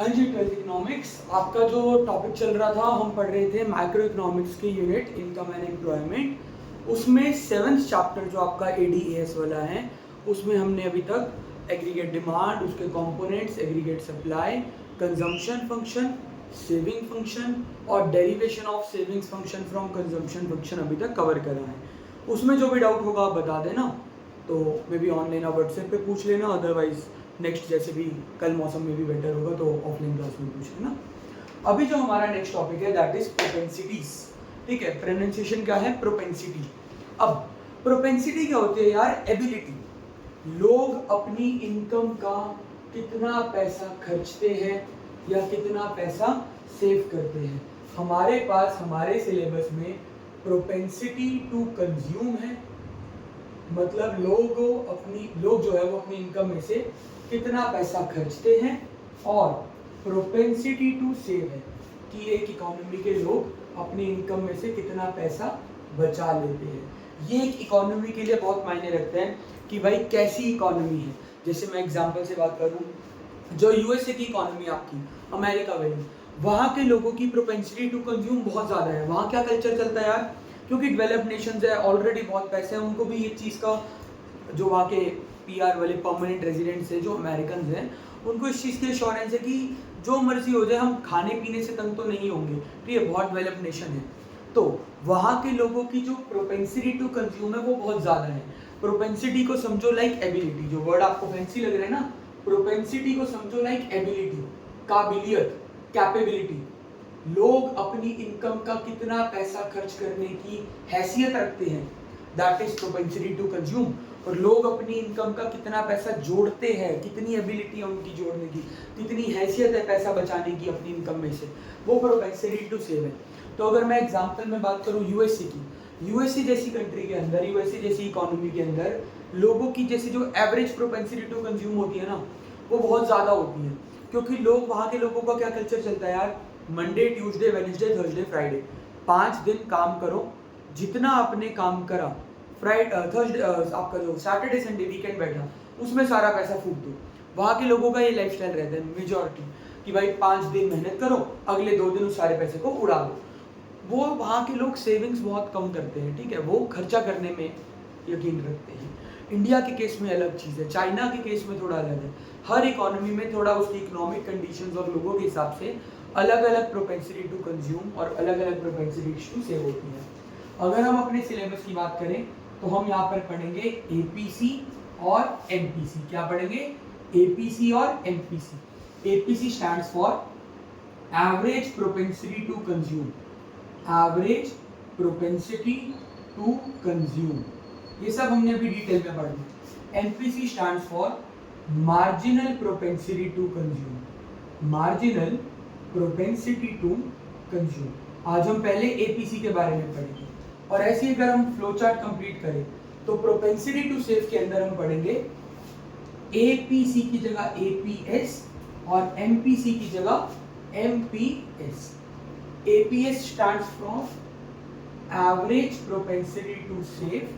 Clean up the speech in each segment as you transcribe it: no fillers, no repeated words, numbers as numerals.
हाँ जी, twelfth economics आपका जो टॉपिक चल रहा था, हम पढ़ रहे थे माइक्रो इकोनॉमिक्स के यूनिट इनकम एंड एम्प्लॉयमेंट। उसमें 7th चैप्टर जो आपका ADAS वाला है, उसमें हमने अभी तक एग्रीगेट डिमांड, उसके components, aggregate supply, consumption function, saving function और derivation of savings function from consumption function अभी तक कवर करा है। उसमें जो भी डाउट होगा आप बता देना, तो मे बी ऑनलाइन आप व्हाट्सएप पे पूछ लेना, अदरवाइज नेक्स्ट जैसे भी कल मौसम में भी बेटर होगा तो ऑफलाइन क्लास में पूछ लेना। अभी जो हमारा नेक्स्ट टॉपिक है दैट इज प्रोपेंसिटीज। ठीक है, प्रोनाउंसिएशन क्या है? प्रोपेंसिटी। अब प्रोपेंसिटी क्या होती है यार? एबिलिटी। लोग अपनी इनकम का कितना पैसा खर्चते हैं या कितना पैसा सेव करते हैं। हमारे पास हमारे सिलेबस में प्रोपेंसिटी टू कंज्यूम है, मतलब लोग जो है वो अपनी इनकम में से कितना पैसा खर्चते हैं, और प्रोपेंसिटी टू सेव है कि एक इकोनॉमी के लोग अपनी इनकम में से कितना पैसा बचा लेते हैं। ये एक इकोनॉमी के लिए बहुत मायने रखते हैं कि भाई कैसी इकोनॉमी है। जैसे मैं एग्जांपल से बात करूं, जो यूएसए की इकोनॉमी आपकी, अमेरिका वाली, वहाँ के लोगों की प्रोपेंसिटी टू कंज्यूम बहुत ज़्यादा है। वहाँ क्या कल्चर चलता है यार? क्योंकि डेवलप्ड नेशंस है, ऑलरेडी बहुत पैसे हैं, उनको भी ये चीज़ का, जो वहाँ के PR वाले परमानेंट रेजिडेंट्स हैं, जो अमेरिकन हैं, उनको इस चीज़ की एश्योरेंस है कि जो मर्जी हो जाए हम खाने पीने से तंग तो नहीं होंगे। तो ये बहुत डेवलप्ड नेशन है, तो वहाँ के लोगों की जो प्रोपेंसिटी टू कंज्यूम है वो बहुत ज़्यादा है। प्रोपेंसिटी को समझो लाइक एबिलिटी, जो वर्ड आपको फैंसी लग रहा है ना, प्रोपेंसिटी को समझो लाइक एबिलिटी, काबिलियत, कैपेबिलिटी। लोग अपनी इनकम का कितना पैसा खर्च करने की हैसियत रखते हैं, that is propensity to consume. और लोग अपनी इनकम का कितना पैसा जोड़ते हैं, कितनी एबिलिटी है उनकी जोड़ने की, कितनी हैसियत है पैसा बचाने की अपनी इनकम में से, वो प्रोपेंसिटी टू सेव है। तो अगर मैं एग्जांपल में बात करूं यूएसए की, यूएसए जैसी कंट्री के अंदर, यूएसए जैसी इकोनॉमी के अंदर लोगों की जैसे जो एवरेज प्रोपेंसिटी टू कंज्यूम होती है ना, वो बहुत ज़्यादा होती है। क्योंकि लोग, वहाँ के लोगों का क्या कल्चर चलता है यार? Monday, Tuesday, Wednesday, Thursday, Friday, 5 दिन काम करो। जितना आपने काम करा थर्सडे, आपका जो सैटरडे संडे वीकेंड बैठा, उसमें सारा पैसा फूक दो। वहाँ के लोगों का ये लाइफस्टाइल रहता है मेजॉरिटी, कि भाई 5 दिन मेहनत करो, अगले 2 दिन उस सारे पैसे को उड़ा दो। वो वहाँ के लोग सेविंग्स बहुत कम करते हैं, ठीक है, वो खर्चा करने में यकीन रखते हैं। इंडिया के केस में अलग चीज़ है, चाइना के केस में थोड़ा अलग है। हर इकोनॉमी में थोड़ा उसकी इकोनॉमिक कंडीशंस और लोगों के हिसाब से अलग अलग प्रोपेंसिटी टू कंज्यूम और अलग अलग प्रोपेंसिटी टू सेव होती है। अगर हम अपने सिलेबस की बात करें तो हम यहाँ पर पढ़ेंगे APC और MPC। क्या पढ़ेंगे? APC और MPC। APC stands for average propensity to consume, average propensity to consume, ये सब हमने अभी डिटेल में पढ़ लिया। MPC stands for marginal propensity to consume, marginal propensity to consume. आज हम पहले APC के बारे में पढ़ेंगे, और ऐसे ही अगर हम फ्लो चार्ट कंप्लीट करें तो प्रोपेंसिटी टू सेव के अंदर हम पढ़ेंगे APC की जगह APS और MPC की जगह MPS। APS stands for average propensity to save,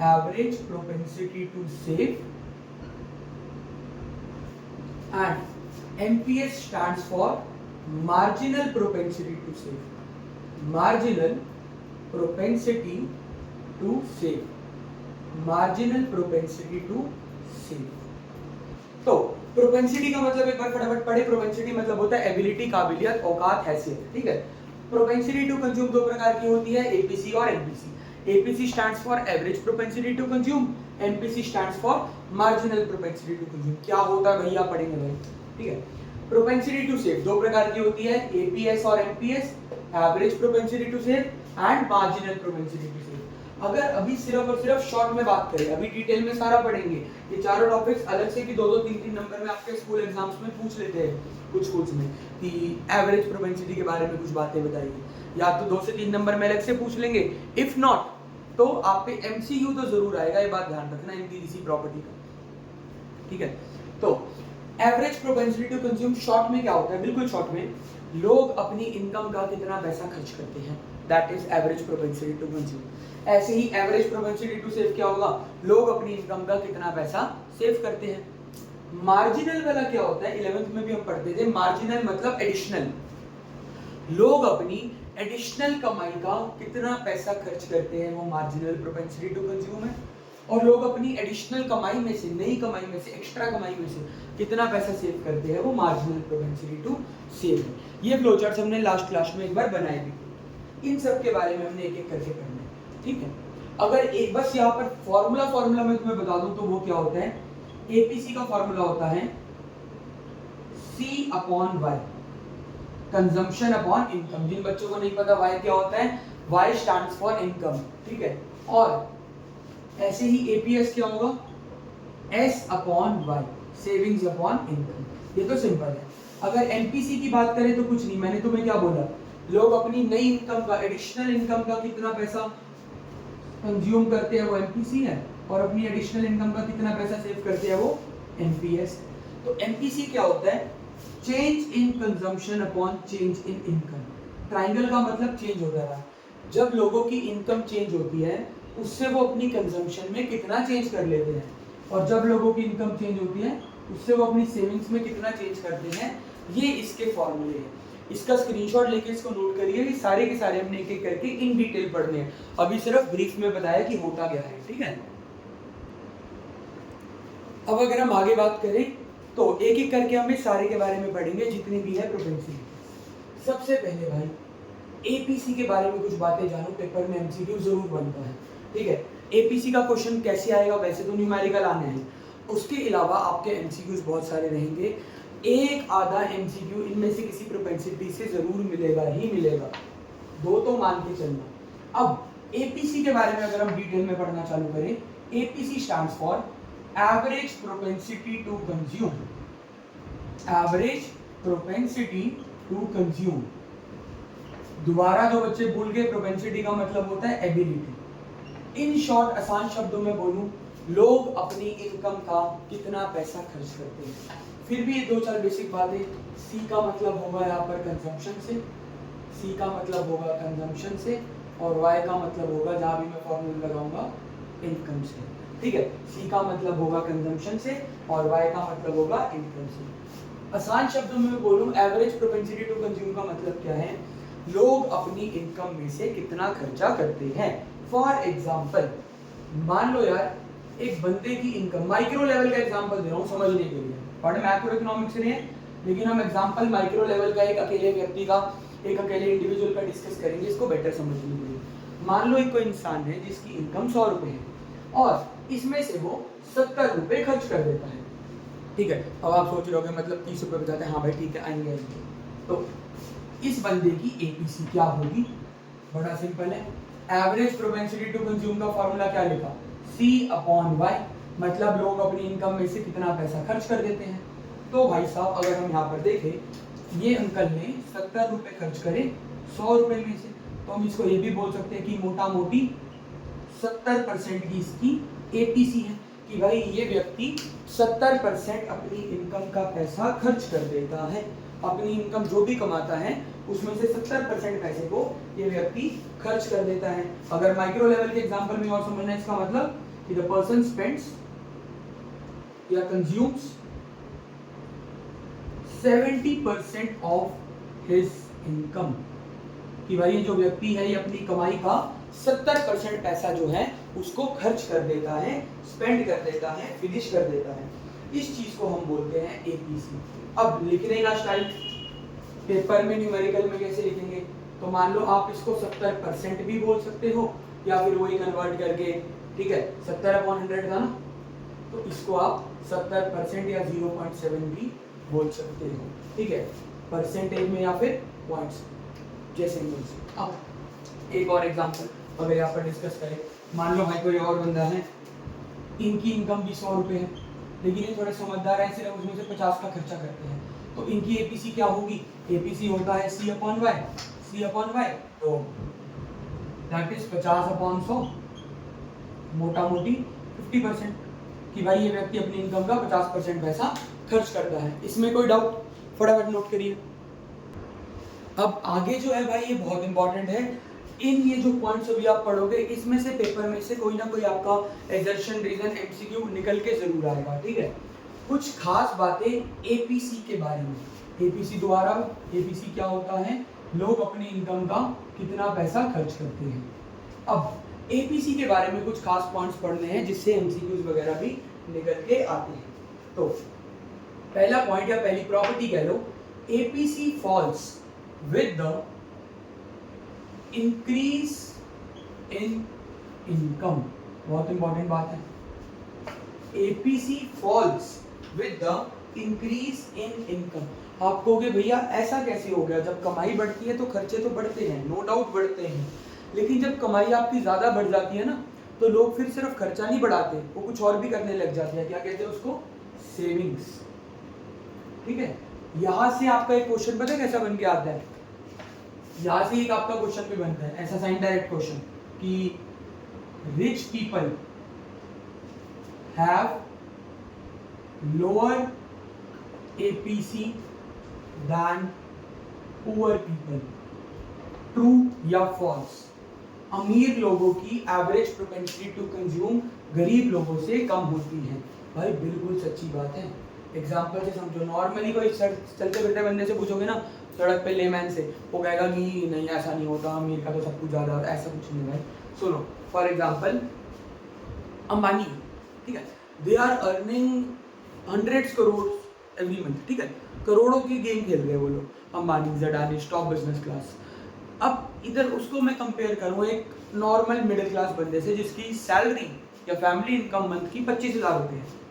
average propensity to save, and MPS stands for marginal propensity to save, marginal propensity to save, marginal propensity to save। तो propensity का मतलब एक बार फटाफट पढ़े। Propensity मतलब होता है एबिलिटी, काबिलियत, औकात, हैसियत, ठीक है। प्रोपेंसिटी टू कंज्यूम दो प्रकार की होती है, APC और MPC। APC stands for average propensity to consume, MPC stands for marginal propensity to consume। क्या होता है भैया? पढ़ेंगे भाई, ठीक है। प्रोपेंसिटी टू सेव दो प्रकार की होती है, APS और MPS, average propensity to save and marginal propensity to save. अगर अभी सिर्फ और सिर्फ शॉर्ट में बात करें, अभी डिटेल में सारा पढ़ेंगे, ये चारों टॉपिक्स अलग से भी 2-2, 3-3 नंबर में आपके स्कूल एग्जाम्स में पूछ लेते हैं कुछ स्कूल्स में, कि एवरेज प्रोपेंसिटी के बारे में कुछ बातें बताइए, या तो 2 से 3 नंबर में अलग से पूछ लेंगे। इफ नॉट तो आप पे MCQ तो जरूर आएगा, ये बात ध्यान रखना, MPDC प्रॉपर्टी का, ठीक है। तो average propensity to consume short में क्या होता है? बिल्कुल शॉर्ट में, लोग अपनी इनकम का कितना पैसा खर्च करते हैं, that is average propensity to consume. ऐसे ही एवरेज प्रोपेंसिटी टू सेव क्या होगा? लोग अपनी इनकम का कितना पैसा सेव करते हैं। मार्जिनल वाला क्या होता है, 11th में भी हम पढ़ते थे, मार्जिनल मतलब एडिशनल। लोग अपनी एडिशनल कमाई का कितना पैसा खर्च करते हैं, वो मार्जिनल प्रोपेंसिटी टू कंज्यूम है। और लोग अपनी एडिशनल कमाई में से, नई कमाई में से, एक्स्ट्रा कमाई में से कितना पैसा सेव करते हैं, वो मार्जिनल प्रोपेंसिटी टू सेव है। ये फ्लो चार्ट्स हमने लास्ट क्लास में एक बार बनाए भी। इन सब के बारे में हमने एक एक करके पढ़ना है, ठीक है। अगर एक बस यहाँ पर फॉर्मूला मैं तुम्हें बता दूं तो वो क्या होता है, एपीसी का फॉर्मूला होता है C upon Y, consumption upon income. जिन बच्चों को नहीं पता वाई क्या होता है, वाई स्टैंड्स फॉर इनकम, ठीक है। और ऐसे ही एपीएस क्या होगा, S upon Y, savings upon income. ये तो सिंपल है। अगर एमपीसी की बात करें तो कुछ नहीं, मैंने तुम्हें क्या बोला, लोग अपनी नई इनकम का, एडिशनल इनकम का कितना पैसा कंज्यूम करते हैं वो एमपीसी है, और अपनी एडिशनल इनकम का कितना पैसा सेव करते हैं वो एमपीएस। तो एमपीसी क्या होता है, change in consumption upon change in income. Triangle का मतलब चेंज होता है, जब लोगों की इनकम चेंज होती है उससे वो अपनी कंजम्पशन में कितना चेंज कर लेते हैं, और जब लोगों की इनकम चेंज होती है उससे वो अपनी सेविंग्स में कितना चेंज करते हैं। ये इसके फॉर्मूले हैं। इसका स्क्रीनशॉट लेके इसको नोट करिए, ये सारे के सारे हमने एक एक करके इन डिटेल पढ़ने हैं। अभी सिर्फ ब्रीफ में बताया कि होता क्या है, ठीक है। अब अगर हम आगे बात करें तो एक एक करके हमें सारे के बारे में पढ़ेंगे जितनी भी है प्रोपेंसिटी। सबसे पहले भाई एपीसी के बारे में कुछ बातें जानो, पेपर में एमसीक्यू जरूर बनता है, ठीक है। एपीसी का क्वेश्चन कैसे आएगा, वैसे तो न्यूमेरिकल आने हैं, उसके अलावा आपके एमसीक्यूज बहुत सारे रहेंगे। एक आधा एमसीक्यू इनमें से किसी प्रोपेंसिटी से जरूर मिलेगा ही मिलेगा, दो तो मान के चलना। अब एपीसी के बारे में अगर हम डिटेल में पढ़ना चालू करें, APC stands for average propensity to consume, average propensity to consume. दोबारा जो बच्चे भूल गए, प्रोपेंसिटी का मतलब होता है एबिलिटी। इन शॉर्ट, आसान शब्दों में बोलूं, लोग अपनी इनकम का कितना पैसा खर्च करते हैं। फिर भी दो चार बेसिक बातें, सी का मतलब होगा यहाँ पर कंजम्पशन से, सी का मतलब होगा कंजम्पशन से, और वाई का मतलब होगा, जहाँ भी मैं फॉर्मूला लगाऊंगा, इनकम से, ठीक है। सी का मतलब होगा कंजम्पशन से और वाई का मतलब होगा इनकम से। आसान शब्दों में बोलूं, एवरेज प्रोपेंसिटी टू कंज्यूम का मतलब क्या है, लोग अपनी इनकम में से कितना खर्चा करते हैं। फॉर एग्जाम्पल, मान लो यार एक बंदे की इनकम, माइक्रो लेवल का एग्जांपल दे रहा हूँ समझने के लिए, पढ़ मैक्रो इकोनॉमिक्स नहीं है, लेकिन हम एग्जांपल माइक्रो लेवल का, एक अकेले व्यक्ति का, एक अकेले इंडिविजुअल का डिस्कस करेंगे इसको बेटर समझने के लिए। मान लो एक कोई इंसान है जिसकी इनकम 100 रुपए है और इसमें से वो 70 रुपए खर्च कर देता है, ठीक है। अब आप सोच रहे होगे मतलब 30 रुपए बचाते हैं, हाँ भाई ठीक है आएंगे। तो इस बंदे की एपीसी क्या होगी, बड़ा सिंपल है। एवरेज प्रोपेंसिटी टू कंज्यूम का फॉर्मूला क्या लिखा, C अपॉन वाई, मतलब लोग अपनी इनकम में से कितना पैसा खर्च कर देते हैं। तो भाई साहब अगर हम यहाँ पर देखें, ये अंकल ने 70 रुपए खर्च करे 100 रुपए में से, तो हम इसको ये भी बोल सकते हैं कि मोटा मोटी 70% की इसकी एपीसी है, कि भाई ये व्यक्ति 70% अपनी इनकम का पैसा खर्च कर देता है। अपनी इनकम जो भी कमाता है उसमें से 70% पैसे को ये व्यक्ति खर्च कर देता है। अगर माइक्रो लेवल के एग्जांपल में और समझना है इसका मतलब कि द पर्सन स्पेंड्स या कंज्यूम्स 70% ऑफ हिज इनकम, कि भाई जो व्यक्ति है ये अपनी कमाई का 70% पैसा जो है उसको खर्च कर देता है, स्पेंड कर देता है, फिनिश कर देता है। इस चीज को हम बोलते हैं एपीसी। अब लिखने का स्टाइल पेपर में न्यूमेरिकल में कैसे लिखेंगे, तो मान लो आप इसको 70% भी बोल सकते हो या फिर वही कन्वर्ट करके, ठीक है, 70/100 था ना, तो इसको आप 70% या 0.7 भी बोल सकते हो, ठीक है, परसेंटेज में या फिर पॉइंट्स जैसे बोल सकते। अब एक और एग्जांपल अगर यहाँ पर डिस्कस करें, मान लो भाई कोई और बंदा है, इनकी इनकम भी 100 रुपये है, लेकिन ये थोड़े समझदार है, सिर्फ उसमें से 50 का खर्चा करते हैं, तो इनकी एपीसी क्या होगी, एपीसी होता है C अपॉन वाई, तो दैट इज 50/100, मोटा मोटी 50%, कि भाई ये व्यक्ति अपनी इनकम का 50% पैसा खर्च करता है। इसमें कोई डाउट, फटाफट नोट करिए। अब आगे जो है भाई ये बहुत इंपॉर्टेंट है, इन ये जो पॉइंट्स अभी आप पढ़ोगे इसमें से पेपर में से कोई ना कोई आपका एजर्शन, रीजन, एमसीक्यू निकल के जरूर आएगा, ठीक है। कुछ खास बातें एपीसी के बारे में। एपीसी द्वारा, एपीसी क्या होता है, लोग अपनी इनकम का कितना पैसा खर्च करते हैं। अब एपीसी के बारे में कुछ खास पॉइंट्स पढ़ने हैं जिससे एमसीक्यूज वगैरह भी निकल के आते हैं। तो पहला पॉइंट या पहली प्रॉपर्टी कह लो, APC falls with the increase in income. बहुत इंपॉर्टेंट बात है, APC falls with the increase in income. आप कहोगे भैया ऐसा कैसे हो गया, जब कमाई बढ़ती है तो खर्चे तो बढ़ते हैं, नो डाउट बढ़ते हैं, लेकिन जब कमाई आपकी ज़्यादा बढ़ जाती है ना, तो लोग फिर सिर्फ खर्चा नहीं बढ़ाते, वो कुछ और भी करने लग जाते हैं। क्या कहते हैं उसको, सेविंग्स। ठीक है, यहाँ से आपका एक क्वेश्चन पता है कैसा बन के आता है, यहाँ से एक आपका क्वेश्चन भी बनता है ऐसा सा इनडायरेक्ट क्वेश्चन कि rich people have lower APC than poor people. True या फॉल्स? अमीर लोगों की एवरेज प्रोपेंसिटी टू कंज्यूम गरीब लोगों से कम होती है। भाई बिल्कुल सच्ची बात है। एग्जाम्पल से समझो, नॉर्मली कोई चलते फिरते बंदे से पूछोगे ना सड़क पे लेमैन से, वो कहेगा कि नहीं ऐसा नहीं होता, अमीर का तो सब कुछ ज़्यादा, ऐसा कुछ नहीं है। सुनो, फॉर एग्जाम्पल अंबानी, ठीक है, they are earning hundreds crore every month, ठीक है, करोड़ों की गेम खेल रहे हैं वो लोग, Ambani, Adani, top business class. अब इधर उसको मैं कंपेयर करूँ एक नॉर्मल मिडिल क्लास बंदे से जिसकी सैलरी या फैमिली इनकम मंथ की 25,000 रुपये है।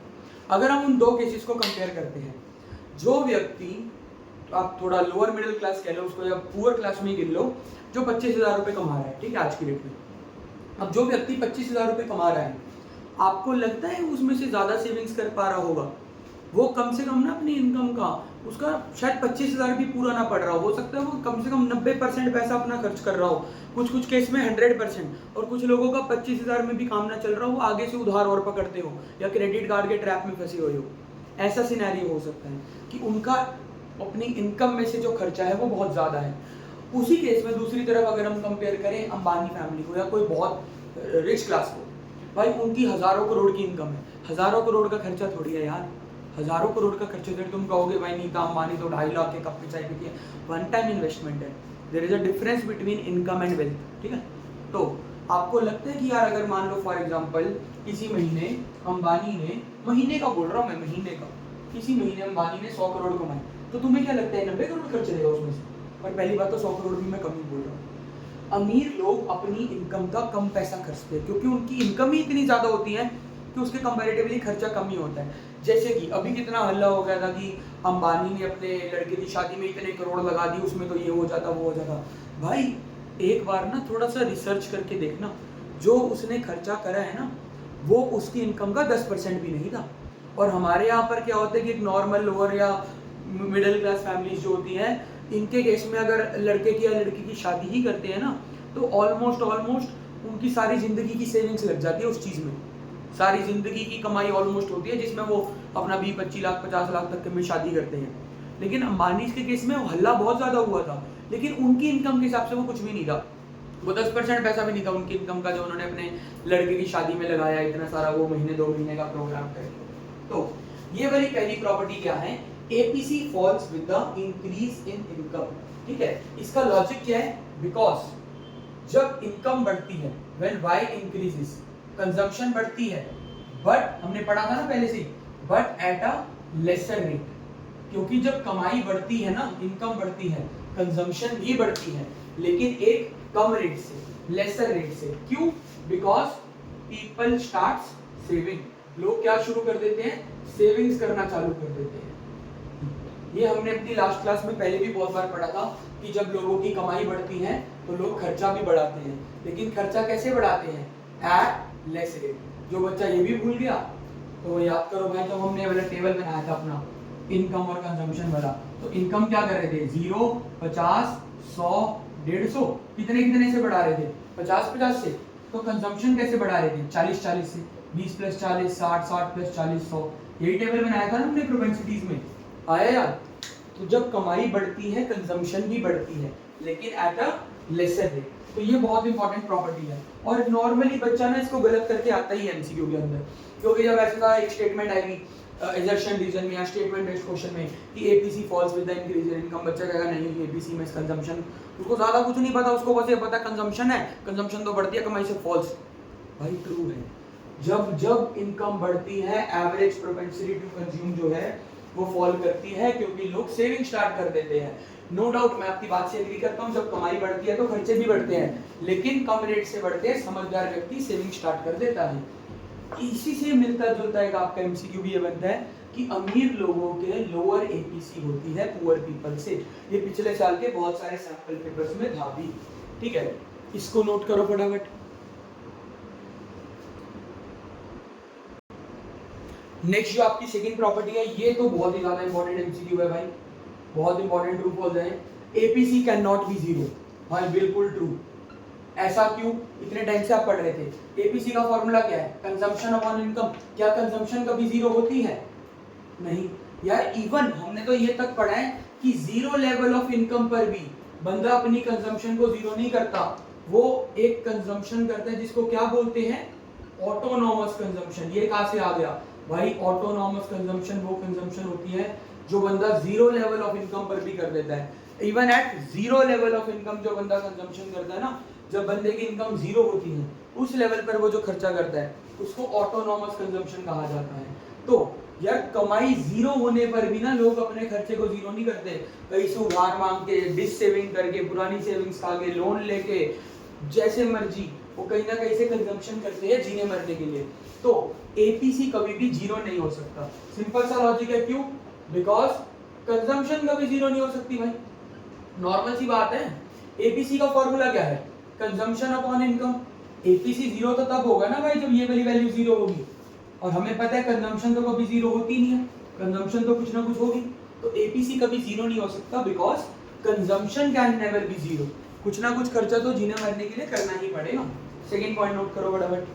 अगर हम उन दो केसेस को कंपेयर करते हैं, जो व्यक्ति, आप थोड़ा लोअर मिडिल क्लास कह लो उसको या पुअर क्लास में ही गिन लो, जो 25,000 रुपये कमा रहा है, ठीक है, आज की डेट में। अब जो व्यक्ति 25,000 रुपये कमा रहा है, आपको लगता है उसमें से ज़्यादा सेविंग्स कर पा रहा होगा? वो कम से कम ना अपनी इनकम का, उसका शायद 25,000 भी पूरा ना पड़ रहा हो सकता है वो कम से कम 90% पैसा अपना खर्च कर रहा हो, कुछ केस में 100%, और कुछ लोगों का 25,000 में भी काम ना चल रहा हो, आगे से उधार और पकड़ते हो या क्रेडिट कार्ड के ट्रैप में फंसे हुए हो। ऐसा सिनेरियो हो सकता है कि उनका अपनी इनकम में से जो खर्चा है वो बहुत ज़्यादा है। उसी केस में दूसरी तरफ अगर हम कंपेयर करें अंबानी फैमिली को या कोई बहुत रिच क्लास को, भाई उनकी हज़ारों करोड़ की इनकम है, हज़ारों करोड़ का खर्चा थोड़ी है यार, हज़ारों करोड़ का खर्चे। तुम कहोगे भाई नीता अंबानी तो 2.5 लाख के कप की चाय पीती है, वन टाइम इन्वेस्टमेंट है, there is a difference between income and wealth, ठीक है। तो आपको लगता है कि यार अगर मान लो फॉर एग्जांपल किसी महीने अंबानी ने, महीने का बोल रहा हूँ मैं, महीने का, किसी महीने अंबानी ने 100 करोड़ कमाए, तो तुम्हें क्या लगता है 90 करोड़ खर्च देगा उसमें से? पर पहली बात तो 100 करोड़ भी मैं कम ही बोल रहा हूँ। अमीर लोग अपनी इनकम का कम पैसा खर्चते हैं क्योंकि उनकी इनकम ही इतनी ज़्यादा होती है कि उसके कंपैरेटिवली खर्चा कम ही होता है। जैसे कि अभी कितना हल्ला हो गया था कि अंबानी ने अपने लड़के की शादी में इतने करोड़ लगा दी, उसमें तो ये हो जाता वो हो जाता। भाई एक बार ना थोड़ा सा रिसर्च करके देखना, जो उसने खर्चा करा है ना वो उसकी इनकम का 10% भी नहीं था। और हमारे यहाँ पर क्या होता है कि एक नॉर्मल लोअर या मिडिल क्लास फैमिलीज जो होती हैं, इनके केस में अगर लड़के की या लड़की की शादी ही करते हैं ना, तो ऑलमोस्ट उनकी सारी ज़िंदगी की सेविंग्स लग जाती है उस चीज़ में, सारी ज़िंदगी की कमाई ऑलमोस्ट होती है जिसमें वो अपना 20-25 लाख 50 लाख तक में शादी करते हैं। लेकिन अंबानी के केस में हल्ला बहुत ज़्यादा हुआ था, लेकिन उनकी इनकम के हिसाब से वो कुछ भी नहीं था, वो 10% पैसा भी नहीं था उनकी इनकम का जो उन्होंने अपने लड़के की शादी में लगाया, इतना सारा वो महीने 2 महीने का प्रोग्राम करके। तो ये वाली पहली प्रॉपर्टी क्या है, APC falls with the increase in income, ठीक है। इसका लॉजिक क्या है, बिकॉज जब इनकम बढ़ती है, व्हेन वाई इंक्रीजेस, कंजम्पशन बढ़ती है, बट हमने पढ़ा था ना पहले से, but at a lesser rate, क्योंकि जब कमाई बढ़ती है ना, इनकम बढ़ती है, कंजम्पशन भी बढ़ती है, लेकिन एक कम रेट से, लेसर रेट से। क्यों? बिकॉज पीपल स्टार्ट्स सेविंग, लोग क्या शुरू कर देते हैं, सेविंग्स करना चालू कर देते हैं। ये हमने अपनी लास्ट क्लास में पहले भी बहुत बार पढ़ा था कि जब लोगों की कमाई बढ़ती है तो लोग खर्चा भी बढ़ाते हैं, लेकिन खर्चा कैसे बढ़ाते हैं, एट लेस रेट। जो बच्चा ये भी भूल गया तो याद करो भाई, जब हमने वाला टेबल बनाया था अपना इनकम और कंजम्पशन वाला, तो इनकम क्या कर रहे थे, 0, 50, 100, 150, कितने से बढ़ा रहे थे, 50 से। तो कंजम्पशन कैसे बढ़ा रहे थे, 40 से, 20 + 40, 60 + 40, 100। यही टेबल बनाया था ना हमने प्रोपेंसिटीज में, आया याद? तो जब कमाई बढ़ती है कंजम्पशन भी बढ़ती है, लेकिन एट अ लेसर रेट। तो ये बहुत इंपॉर्टेंट प्रॉपर्टी है, और नॉर्मली बच्चा ना इसको गलत करके आता ही है एमसीक्यू के अंदर, क्योंकि जब ऐसा एक स्टेटमेंट आएगी एजर्शन रीजन में या स्टेटमेंट बेस्ड क्वेश्चन में कि APC falls with the increase in income, बच्चा कहेगा नहीं एपीसी में कंजम्पशन, उसको ज़्यादा कुछ नहीं पता, उसको बस ये पता कंजम्पशन है, कंजम्पशन तो बढ़ती है कमाई से, फॉल्स। भाई ट्रू है, जब जब इनकम बढ़ती है एवरेज प्रोपेंसिटी टू कंज्यूम जो है वो फॉल करती है, क्योंकि लोग सेविंग स्टार्ट कर देते हैं। नो डाउट मैं आपकी बात से एग्री करता हूँ, जब कमाई बढ़ती है तो खर्चे भी बढ़ते हैं, लेकिन कम रेट से बढ़ते हैं, समझदार व्यक्ति सेविंग स्टार्ट कर देता है। इसी से मिलता जुलता एक आपका एमसीक्यू भी ये बनता है कि अमीर लोगों के लोअर एपीसी होती है पुअर पीपल से। ये पिछले साल के बहुत सारे सैंपल पेपर्स में था भी, ठीक है, इसको नोट करो फटाफट। नेक्स्ट जो आपकी सेकंड प्रॉपर्टी है, ये तो बहुत ही ज्यादा इंपॉर्टेंट एमसीक्यू है भाई, बहुत इंपॉर्टेंट ट्रू फॉल्स है। APC can not be zero, भाई बिल्कुल ट्रू। ऐसा क्यों? इतने टाइम से आप पढ़ रहे थे, एपीसी का फॉर्मूला क्या है? Consumption upon income. क्या कंजम्पशन कभी जीरो होती है? नहीं यार, इवन हमने तो ये तक पढ़ा है कि जीरो लेवल ऑफ इनकम पर भी बंदा अपनी कंजम्पशन को जीरो नहीं करता, वो एक कंजम्पशन करता है जिसको क्या बोलते हैं? Autonomous consumption. ये कहां से आ गया भाई? ऑटोनॉमस कंजम्पशन वो कंजम्पशन होती है जो बंदा जीरो लेवल ऑफ इनकम पर भी कर देता है। Even at zero level of income जो बंदा कंजम्पशन करता है ना, जब बंदे की इनकम जीरो होती है उस लेवल पर वो जो खर्चा करता है उसको ऑटोनॉमस कंजम्पशन कहा जाता है। तो यार कमाई जीरो होने पर भी ना लोग अपने खर्चे को जीरो नहीं करते, कहीं से उधार मांग के, डिस सेविंग करके, पुरानी सेविंग्स खा के, लोन लेके, जैसे मर्जी वो कहीं ना कहीं से कंजम्पशन करते हैं जीने मरने के लिए। तो एपीसी कभी भी जीरो नहीं हो सकता। सिंपल सा लॉजिक है, क्यों? बिकॉज कंजम्पशन कभी जीरो नहीं हो सकती भाई, नॉर्मल सी बात है। एपीसी का फॉर्मूला क्या है? Consumption upon income. APC zero तो तब होगा ना भाई जब ये वाली वैल्यू जीरो होगी, और हमें पता है कंजम्पशन तो कभी जीरो होती नहीं है, कंजम्पशन तो कुछ ना कुछ होगी। तो एपीसी कभी जीरो नहीं हो सकता because consumption can never be zero. कुछ ना कुछ खर्चा तो जीने मरने के लिए करना ही पड़ेगा। सेकंड पॉइंट नोट करो फटाफट।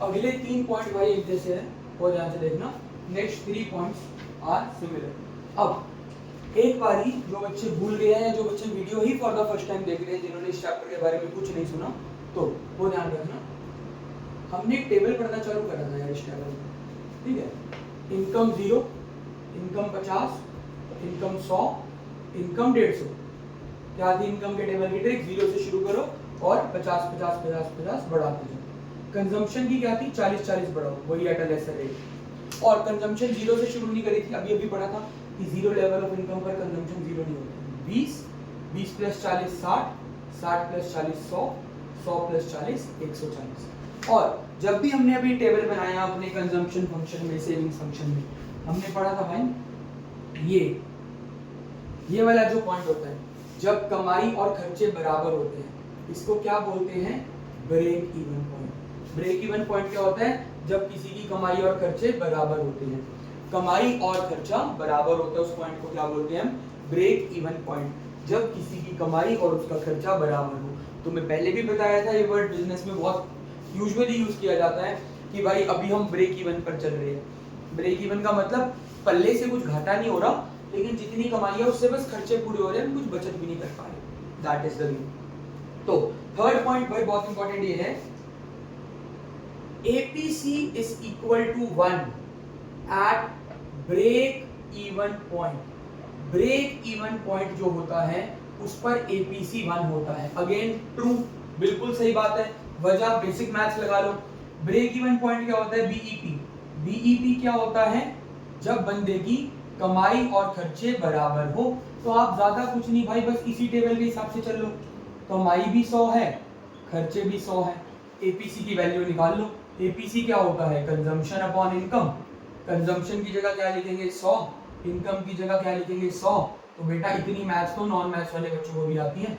अगले 3 पॉइंट भाई एक जैसे है, और ध्यान से देखना। Next 3 points are similar. अब एक बारी जो बच्चे भूल गए हैं, जो बच्चे video he for the first time देख रहे हैं, जिन्होंने इस चैप्टर के बारे में कुछ नहीं सुना, तो वो ध्यान रखना। हमने एक टेबल पढ़ना चालू करा था यार इस टेबल में, ठीक है? Income 0, income 50, income 100, income 150। क्या थी इनकम के टेबल की ट्रिक? 0 से शुरू करो और 50 50 50 50 बढ़ाते जाओ। कंजम्पशन की क्या थी? 40 40 बढ़ाओ, वही एट अ लेसर रेट। और कंजम्पशन 0 से शुरू नहीं करी थी, अभी अभी पढ़ा था कि जीरो लेवल ऑफ इनकम पर कंजम्पशन जीरो नहीं होता। 20 20 प्लस 40 60, 60 प्लस 40 100, 100 प्लस 40 140। और जब भी हमने अभी टेबल बनाया अपने कंजम्पशन फंक्शन में, सेविंग्स फंक्शन में, हमने पढ़ा था भाई ये वाला जो पॉइंट होता है, जब कमाई और खर्चे बराबर होते हैं, इसको क्या बोलते हैं? Break even point. Break even point क्या होता है? जब किसी की कमाई और खर्चे बराबर होते हैं, कमाई और खर्चा बराबर होता है, उस पॉइंट को क्या बोलते हैं हम? Break even point. जब किसी की कमाई और उसका खर्चा बराबर हो। तो मैं पहले भी बताया था, ये वर्ड बिजनेस में बहुत यूजुअली यूज किया जाता है कि भाई अभी हम ब्रेक इवन पर चल रहे हैं। ब्रेक इवन का मतलब पल्ले से कुछ घाटा नहीं हो रहा, लेकिन जितनी कमाई है उससे बस खर्चे पूरे हो रहे हैं, कुछ बचत भी नहीं कर पा रहे। That is the mean. तो थर्ड पॉइंट भाई बहुत इंपॉर्टेंट ये है, APC is equal to 1 at break even point. Break even point जो होता है उस पर एपीसी 1 होता है। अगेन ट्रू, बिल्कुल सही बात है। वजह बेसिक मैथ्स लगा लो। ब्रेक इवन पॉइंट क्या होता है? बीईपी। बीईपी क्या होता है? जब बंदे की कमाई और खर्चे बराबर हो। तो आप ज्यादा कुछ नहीं भाई, बस इसी टेबल के हिसाब से चल लो। कमाई भी 100 है, खर्चे भी 100 है, एपीसी की वैल्यू निकाल लो। एपीसी क्या होता है? Consumption upon income. कंजम्पशन की जगह क्या लिखेंगे? 100, इनकम की जगह क्या लिखेंगे? 100। तो बेटा इतनी मैथ्स तो नॉन मैथ्स वाले बच्चों को भी आती है।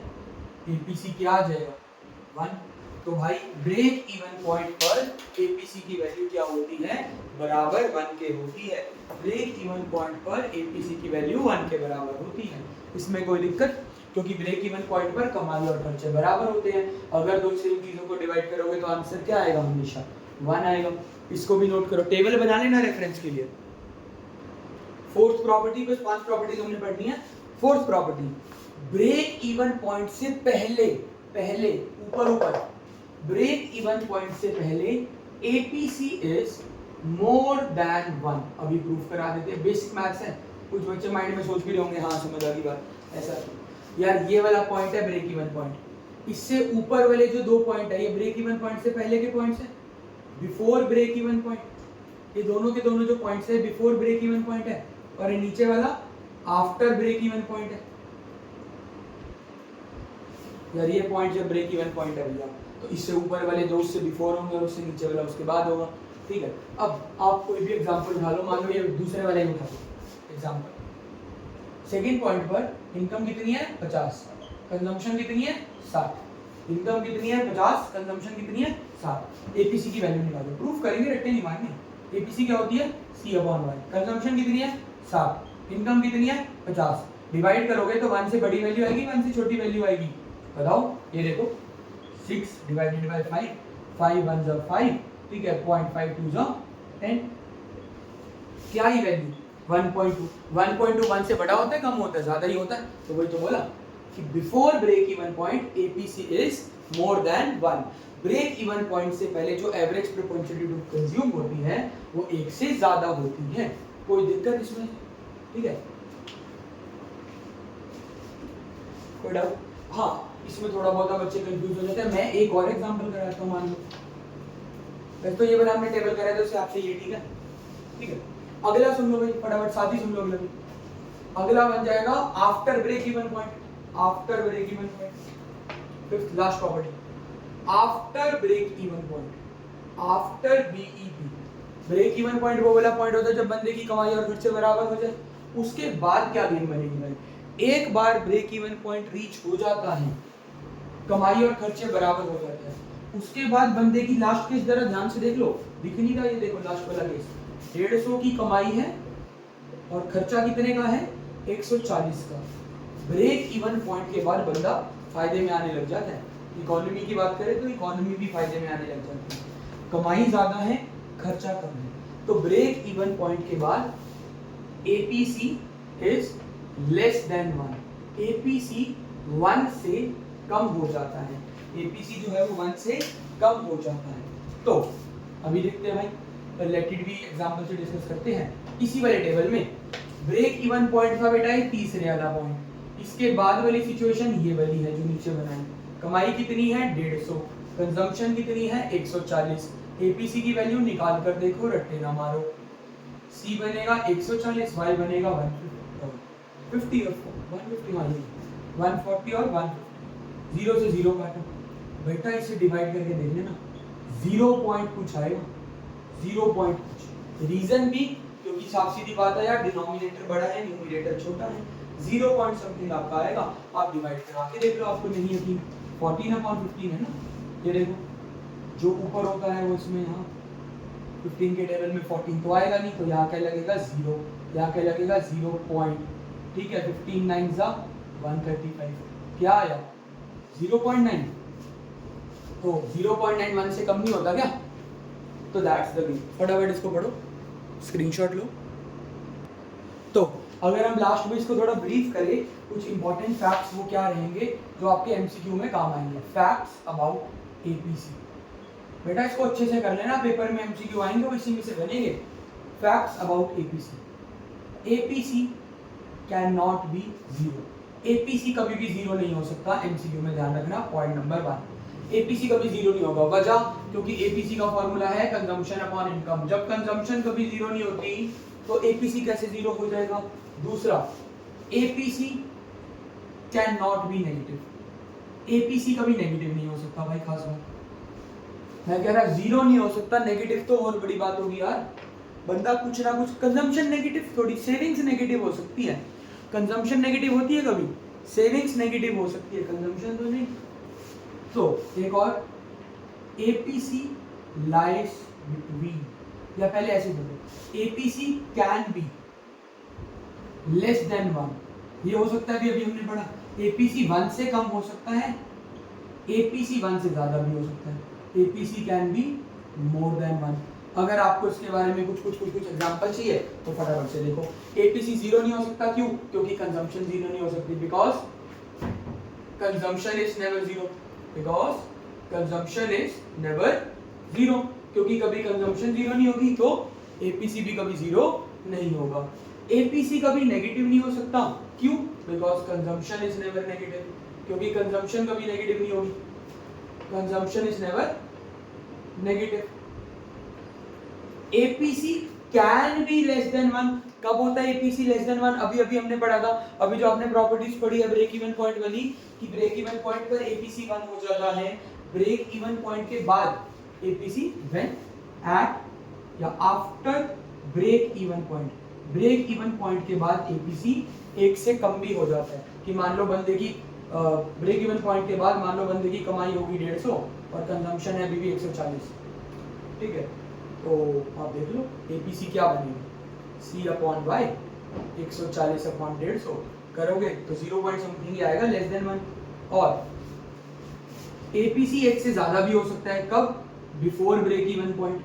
एपीसी क्या आ जाएगा? 1। तो भाई ब्रेक इवन पॉइंट पर एपीसी की वैल्यू क्या होती है? बराबर 1 के होती है। ब्रेक इवन पॉइंट पर एपीसी की वैल्यू 1 के बराबर होती है। इसमें कोई दिक्कत? क्योंकि ब्रेक इवन पॉइंट पर कमाई और खर्चे बराबर होते हैं। अगर दो सेम चीजों को डिवाइड करोगे तो आंसर क्या आएगा? हमेशा 1 आएगा। इसको भी नोट करो, टेबल बना लेना रेफरेंस के लिए। फोर्थ प्रॉपर्टी, बस 5 प्रॉपर्टीज हमने पढ़नी है। Fourth property, break even point से पहले ऊपर ब्रेक इवन पॉइंट से पहले एपीसी इज मोर देन 1। अभी प्रूफ करा देते हैं, बेसिक मैथ्स है। कुछ बच्चे माइंड में सोच भी रहे होंगे हाँ समझ आ गई बात, ऐसा यार ये वाला पॉइंट है ब्रेक इवन पॉइंट, इससे ऊपर वाले जो दो पॉइंट है ये ब्रेक इवन पॉइंट से पहले के पॉइंट्स है, बिफोर ब्रेक इवन पॉइंट। ये दोनों के दोनों जो पॉइंट्स है बिफोर ब्रेक इवन पॉइंट है, और ये नीचे वाला आफ्टर ब्रेक इवन पॉइंट है। यार ये पॉइंट जब ब्रेक इवन पॉइंट है भैया, तो इससे ऊपर वाले दो उससे बिफोर होंगे और उससे नीचे वाला उसके बाद होगा। ठीक है, अब आप कोई भी एग्जांपल उठा लो, मान लो ये दूसरे वाले उठा लो एग्जांपल। सेकंड पॉइंट पर इनकम कितनी है 50, कंजम्पशन कितनी है 60। इनकम कितनी है 50, कंजम्पशन कितनी है 60। एपीसी की वैल्यू निकालो, प्रूफ करेंगे, रट्टे नहीं मारने। एपीसी क्या होती है C/Y, कंजम्पशन कितनी है 60, इनकम कितनी है 50। डिवाइड करोगे तो 1 से बड़ी वैल्यू आएगी, 1 से छोटी वैल्यू आएगी। बताओ, ये देखो 6 डिवाइडेड बाय 5, 5 1 जा 5, ठीक है, 0.52 जा 10। क्या ही वैल्यू 1.2, 1.2 1 से बड़ा होता है कम होता है ज्यादा ही होता है, तो वही तो बोला कि before break even point APC is more than 1। Break even point से पहले जो एवरेज प्रोपेंसिटी टू कंज्यूम होती है वो 1 से ज्यादा होती है। कोई दिक्कत इसमें? ठीक है, कोई डाउट? हाँ, इसमें थोड़ा बहुत बच्चे कंफ्यूज हो जाते हैं। मैं एक और एग्जांपल कराता हूँ, मान लो वैसे तो ये वाला हमने टेबल कराया था उससे आपसे ये, ठीक है। ठीक है, अगला सुन लो भाई फटाफट, साथ ही सुन लो। अगला बन जाएगा after break even point. After break even point, fifth last property, after break even point, after BEP. Break even point वो वाला पॉइंट होता है जब बंदे की कमाई और खर्चे बराबर हो जाए। उसके बाद क्या गेन बनेगी भाई? एक बार ब्रेक इवन पॉइंट रीच हो जाता है, कमाई और खर्चे बराबर हो जाते हैं, उसके बाद बंदे की लास्ट केस जरा ध्यान से देख लो, दिख नहीं रहा? ये देखो लास्ट वाला केस, 150 की कमाई है और खर्चा कितने का है 140 का। ब्रेक इवन पॉइंट के बाद बंदा फायदे में आने लग जाता है। इकोनॉमी की बात करें तो इकोनॉमी भी फायदे में आने लग जाती है, कमाई ज्यादा है खर्चा कम है। तो ब्रेक इवन पॉइंट के बाद APC is less than 1, APC 1 से कम हो जाता है, एपीसी जो है वो 1 से कम हो जाता है। तो अभी देखते हैं भाई, रिलेटेड भी एग्जांपल से डिस्कस करते हैं। इसी वाले टेबल में ब्रेक इवन पॉइंट था बेटा ये तीसरे वाला पॉइंट, इसके बाद वाली सिचुएशन ये वाली है जो नीचे बनाई। कमाई कितनी है 150, कंजम्पशन कितनी है 140। एपीसी की वैल्यू निकाल कर देखो, रट्टे ना मारो। सी बनेगा 140, वाई बनेगा 150 और 150, हाँ ये 140 और 150। 0 से 0 काटो बेटा, इसे डिवाइड करके देख लेना, 0 पॉइंट कुछ आएगा, 0 पॉइंट कुछ। रीजन भी क्योंकि साफ सीधी बात है यार, डिनोमिनेटर बड़ा है न्यूमरेटर छोटा है, 0 पॉइंट समथिंग आपका आएगा। आप डिवाइड करा के देख लो, आपको नहीं यकीन, 14/15 है ना। ये देखो जो ऊपर होता है वो इसमें यहाँ 15 के टेबल में 14 तो आएगा नहीं, तो यहाँ क्या लगेगा 0, यहाँ क्या लगेगा 0 पॉइंट। ठीक है, 15 9 जा 135, क्या आया 0.9। तो 0.9 1 से कम नहीं होता क्या? तो दैट्स द मीन। फटाफट इसको पढ़ो, स्क्रीनशॉट लो। तो अगर हम लास्ट में इसको थोड़ा ब्रीफ करें, कुछ इंपॉर्टेंट फैक्ट्स वो क्या रहेंगे जो आपके एमसीक्यू में काम आएंगे। फैक्ट्स अबाउट एपीसी, बेटा इसको अच्छे से कर लेना, पेपर में एमसीक्यू आएंगे वो इसी में से बनेंगे। Facts about APC, APC can not be 0, APC कभी भी 0 नहीं हो सकता। एमसीक्यू में ध्यान रखना, पॉइंट नंबर 1, एपीसी कभी 0 नहीं होगा। वजह, क्योंकि एपीसी का फॉर्मूला है कंजम्पशन अपॉन इनकम। जब कंजम्पशन कभी 0 नहीं होती तो एपीसी कैसे 0 हो जाएगा? दूसरा, APC can not be negative, APC कभी नेगेटिव नहीं हो सकता भाई, खास बात मैं कह रहा 0 नहीं हो सकता, नेगेटिव तो और बड़ी बात होगी यार। बंदा कुछ ना कुछ, कंजम्पशन नेगेटिव थोड़ी, सेविंग्स नेगेटिव हो सकती है। कंजम्पशन नेगेटिव होती है कभी, सेविंग्स नेगेटिव हो सकती है, कंजम्पशन तो नहीं। तो एक और, एपीसी लाइज बिटवीन, या पहले ऐसे बोलो, APC can be less than 1, ये हो सकता है भी, अभी हमने पढ़ा। एपीसी 1 से कम हो सकता है, एपीसी 1 से ज्यादा भी हो सकता है, APC can be more than 1। अगर आपको इसके बारे में कुछ एग्जांपल चाहिए तो फटाफट से देखो। एपीसी 0 नहीं हो सकता, क्यों? क्योंकि कंजम्पशन 0 नहीं हो सकती, because consumption is never 0, because consumption is never 0। क्योंकि कभी कंजम्पशन जीरो नहीं होगी तो एपीसी भी कभी जीरो नहीं होगा। एपीसी कभी नेगेटिव नहीं हो सकता, क्यों? Because consumption is never negative, क्योंकि कंजम्पशन कभी नेगेटिव नहीं होगी, consumption is never negative. APC can be less than 1, कब होता है एपीसी लेस देन 1? अभी अभी हमने पढ़ा था, अभी जो आपने प्रॉपर्टीज पढ़ी है ब्रेक इवन पॉइंट वाली, कि ब्रेक इवन पॉइंट पर एपीसी 1 हो जाता है, ब्रेक इवन पॉइंट के बाद एपीसी व्हेन एट या after break even point, break even point के बाद एपीसी 1 से कम भी हो जाता है। कि मान लो बंदे की ब्रेक इवन पॉइंट के बाद मान लो बंदे की कमाई होगी 150 और कंजम्पशन है अभी भी 140, ठीक है, तो आप देख लो एपीसी क्या बनेगी, C अपॉन वाई 140 अपॉन 150 करोगे तो 0 पॉइंट समथिंग ही आएगा, लेस देन 1। और एपीसी 1 से ज्यादा भी हो सकता है, कब? बिफोर ब्रेक इवन पॉइंट,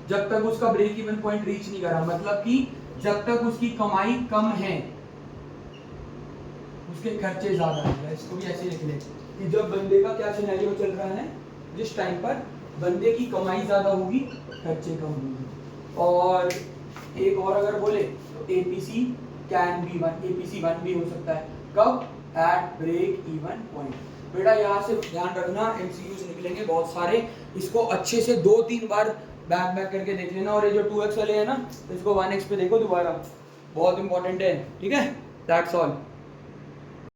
जब तक उसका ब्रेक इवन पॉइंट रीच नहीं करा, मतलब कि जब तक उसकी कमाई कम है उसके खर्चे ज्यादा है। इसको भी ऐसे लिख ले कि जब बंदे का क्या सिनेरियो चल रहा है, जिस टाइम पर बंदे की कमाई ज्यादा होगी खर्चे कम होंगे। और एक और अगर बोले तो एपीसी कैन बी 1, एपीसी 1 भी हो सकता है, कब? At break even point. बेटा यहाँ से ध्यान रखना, एमसीक्यूज निकलेंगे बहुत सारे, इसको अच्छे से 2-3 बार बैक बैक करके देख लेना। और ये जो 2x वाले है ना, इसको 1x पे देखो दोबारा, बहुत इंपॉर्टेंट है, ठीक है। That's all.